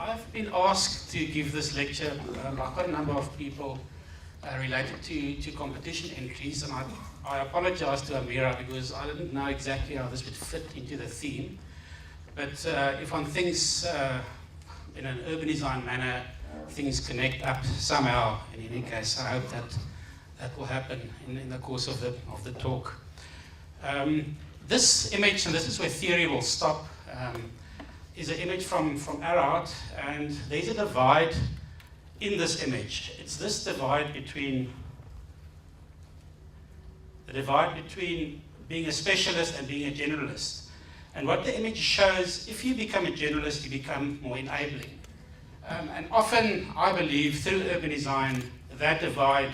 I've been asked to give this lecture. I've got a number of people related to competition entries, and I apologize to Amira because I didn't know exactly how this would fit into the theme. But if one thinks in an urban design manner, things connect up somehow. In any case, I hope that will happen in the course of the talk. This image, and this is where theory will stop, is an image from Arad, and there's a divide in this image. It's this divide between being a specialist and being a generalist. And what the image shows, if you become a generalist, you become more enabling. And often, I believe, through urban design, that divide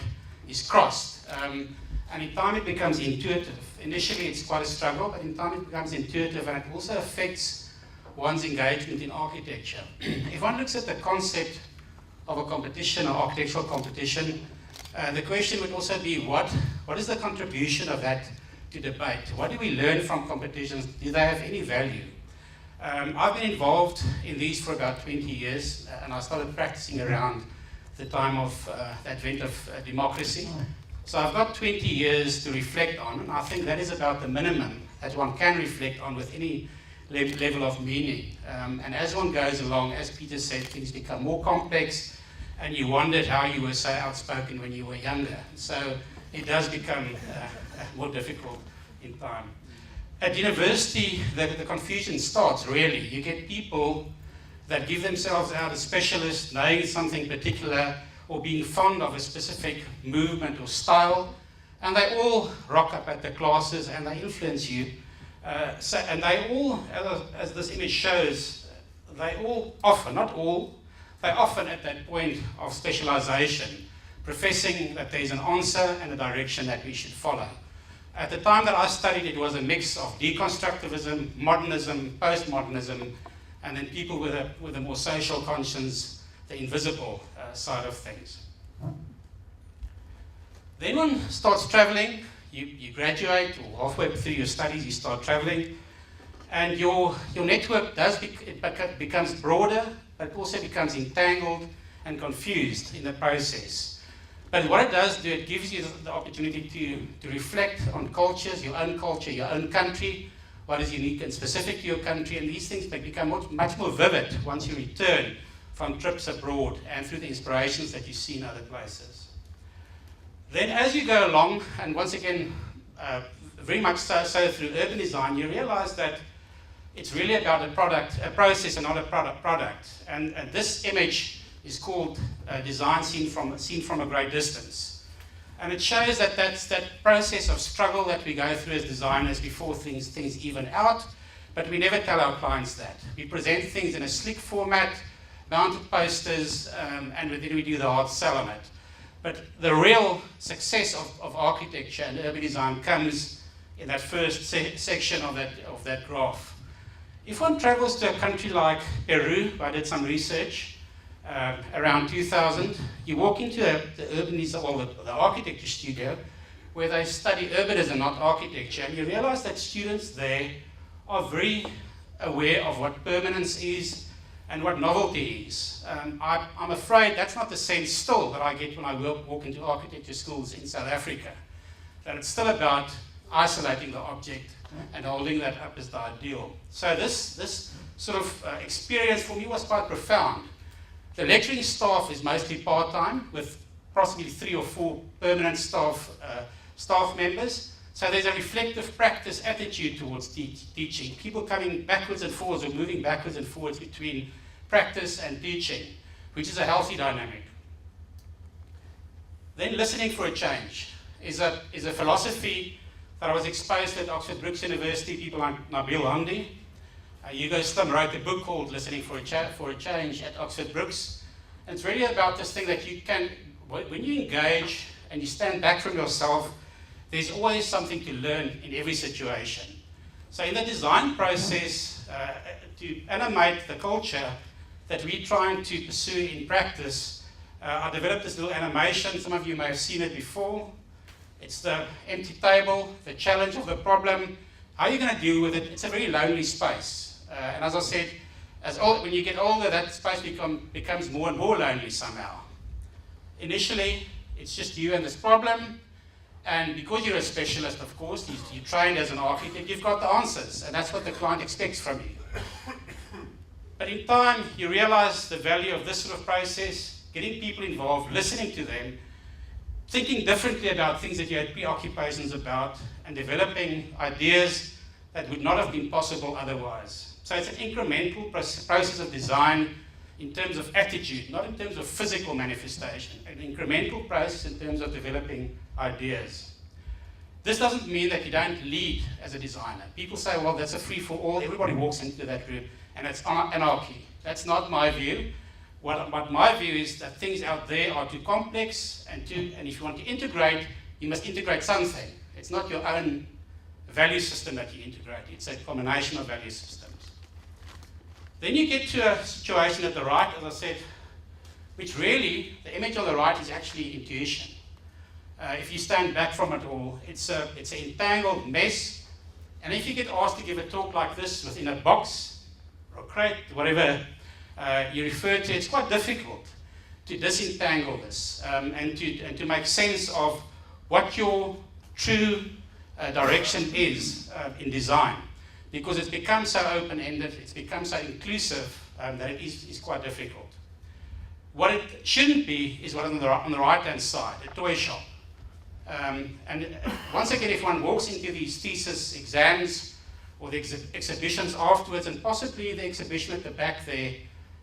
is crossed. And in time it becomes intuitive. Initially it's quite a struggle, but in time it becomes intuitive, and it also affects one's engagement in architecture. If one looks at the concept of a competition or architectural competition, the question would also be what is the contribution of that to debate? What do we learn from competitions? Do they have any value? I've been involved in these for about 20 years, and I started practicing around the time of the advent of democracy. So I've got 20 years to reflect on, and I think that is about the minimum that one can reflect on with any level of meaning. And as one goes along, as Peter said, things become more complex, and you wondered how you were so outspoken when you were younger. So it does become more difficult in time. At university, the confusion starts, really. You get people that give themselves out as specialists, knowing something particular, or being fond of a specific movement or style, and they all rock up at the classes and they influence you. And they all, as this image shows, they all often, not all, they often at that point of specialization, professing that there's an answer and a direction that we should follow. At the time that I studied, it was a mix of deconstructivism, modernism, postmodernism, and then people with a more social conscience, the invisible side of things. Then one starts traveling. You graduate, or halfway through your studies, you start traveling, and your network becomes broader, but also becomes entangled and confused in the process. But what it does do, it gives you the opportunity to reflect on cultures, your own country, what is unique and specific to your country, and these things become much more vivid once you return from trips abroad and through the inspirations that you see in other places. Then as you go along, and once again, very much so through urban design, you realize that it's really about a process and not a product. And this image is called design seen from a great distance. And it shows that that's that process of struggle that we go through as designers before things even out, but we never tell our clients that. We present things in a slick format, mounted posters, and then we do the hard sell on it. But the real success of architecture and urban design comes in that first section of that graph. If one travels to a country like Peru, where I did some research around 2000, you walk into the urban design, or the architecture studio, where they study urbanism, not architecture, and you realize that students there are very aware of what permanence is and what novelty is. I'm afraid that's not the sense still that I get when I walk into architecture schools in South Africa. That it's still about isolating the object and holding that up as the ideal. So this sort of experience for me was quite profound. The lecturing staff is mostly part-time, with possibly 3 or 4 permanent staff members. So there's a reflective practice attitude towards teaching. People coming backwards and forwards, or moving backwards and forwards between practice and teaching, which is a healthy dynamic. Then listening for a change is a philosophy that I was exposed to at Oxford Brookes University. People like Nabil Hamdi. Hugo Slim wrote a book called Listening for a Change at Oxford Brookes. And it's really about this thing that you can, when you engage and you stand back from yourself, there's always something to learn in every situation. So in the design process, to animate the culture that we're trying to pursue in practice, I developed this little animation. Some of you may have seen it before. It's the empty table, the challenge of the problem. How are you going to deal with it? It's a very lonely space. And as I said, When you get older, that space becomes more and more lonely somehow. Initially, it's just you and this problem, and because you're a specialist, of course, you're trained as an architect, you've got the answers, and that's what the client expects from you. But in time, you realize the value of this sort of process, getting people involved, listening to them, thinking differently about things that you had preoccupations about, and developing ideas that would not have been possible otherwise. So it's an incremental process of design in terms of attitude, not in terms of physical manifestation, an incremental process in terms of developing ideas. This doesn't mean that you don't lead as a designer. People say, well, that's a free-for-all, everybody walks into that room, and it's anarchy. That's not my view. What my view is that things out there are too complex, and if you want to integrate, you must integrate something. It's not your own value system that you integrate, it's a combination of value systems. Then you get to a situation at the right, as I said, which really, the image on the right is actually intuition. If you stand back from it all, it's an entangled mess, and if you get asked to give a talk like this within a box, or a crate, whatever you refer to, it's quite difficult to disentangle this and to make sense of what your true direction is in design, because it's become so open-ended, it's become so inclusive that it is quite difficult. What it shouldn't be is what on the right-hand side, a toy shop. And once again, if one walks into these thesis exams or the exhibitions afterwards, and possibly the exhibition at the back there,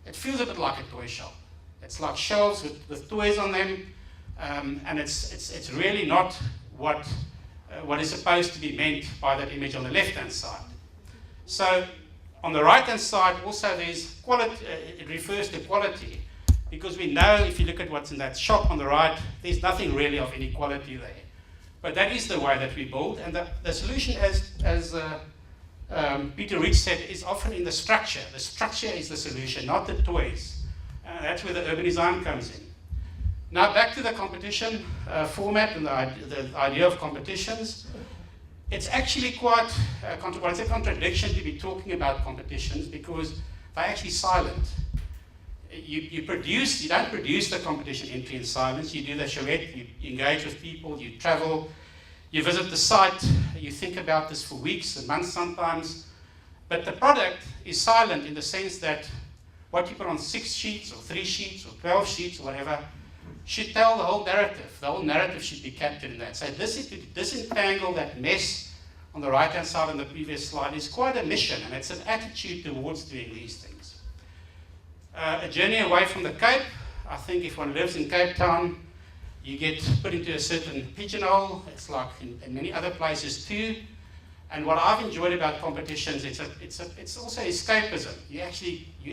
it feels a bit like a toy shop. It's like shelves with toys on them, and it's really not what is supposed to be meant by that image on the left-hand side. So on the right-hand side, also there's quality. It refers to quality, because we know if you look at what's in that shop on the right, there's nothing really of any quality there. But that is the way that we build, and the solution, as Peter Rich said, is often in the structure. The structure is the solution, not the toys. That's where the urban design comes in. Now back to the competition format and the idea of competitions. It's actually quite a contradiction to be talking about competitions, because they're actually silent. You don't produce the competition entry in silence. You do the charrette, you engage with people, you travel, you visit the site, you think about this for weeks and months sometimes. But the product is silent in the sense that what you put on 6 sheets or 3 sheets or 12 sheets or whatever should tell the whole narrative. The whole narrative should be captured in that. So this is to disentangle that mess on the right-hand side on the previous slide is quite a mission, and it's an attitude towards doing these things. A journey away from the Cape. I think if one lives in Cape Town, you get put into a certain pigeonhole. It's like in many other places too. And what I've enjoyed about competitions, it's also escapism. You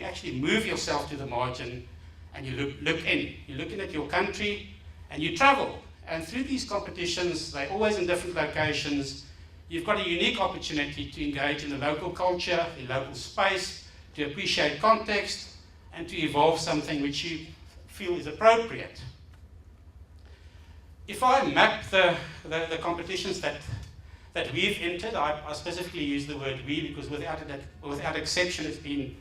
actually move yourself to the margin, and you look in. You're looking at your country, and you travel. And through these competitions, they're always in different locations. You've got a unique opportunity to engage in the local culture, the local space, to appreciate context, and to evolve something which you feel is appropriate. If I map the competitions that we've entered, I specifically use the word we, because without exception it's been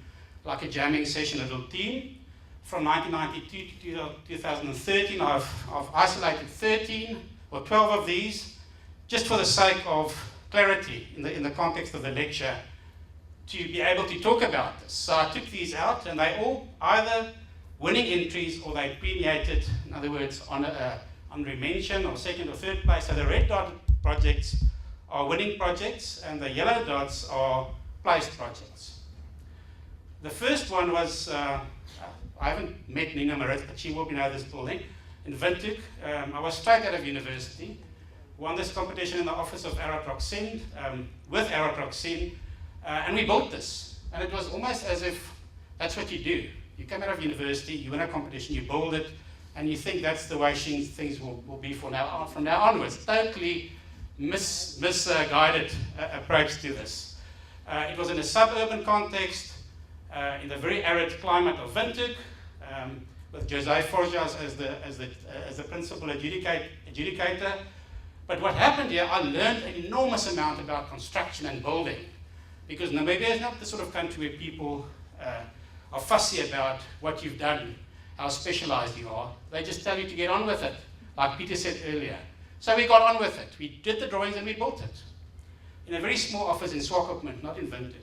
like a jamming session, a little team. From 1992 to 2013, I've isolated 13 or 12 of these, just for the sake of clarity in the context of the lecture, to be able to talk about this. So I took these out, and they all either winning entries or they premiated, in other words, honorary mention or second or third place. So the red dotted projects are winning projects, and the yellow dots are placed projects. The first one was, I haven't met Nina Marit, but she will be know this building, in Windhoek. I was straight out of university, won this competition in the office of Aerotroxin, with Aerotroxin, and we built this. And it was almost as if that's what you do. You come out of university, you win a competition, you build it, and you think that's the way things will be from now onwards. Totally misguided approach to this. It was in a suburban context, in the very arid climate of Windhoek, with Jose Forjas as the principal adjudicator. But what happened here, I learned an enormous amount about construction and building, because Namibia is not the sort of country where people are fussy about what you've done, how specialized you are. They just tell you to get on with it, like Peter said earlier. So we got on with it. We did the drawings and we built it. In a very small office in Swakopmund, not in Windhoek.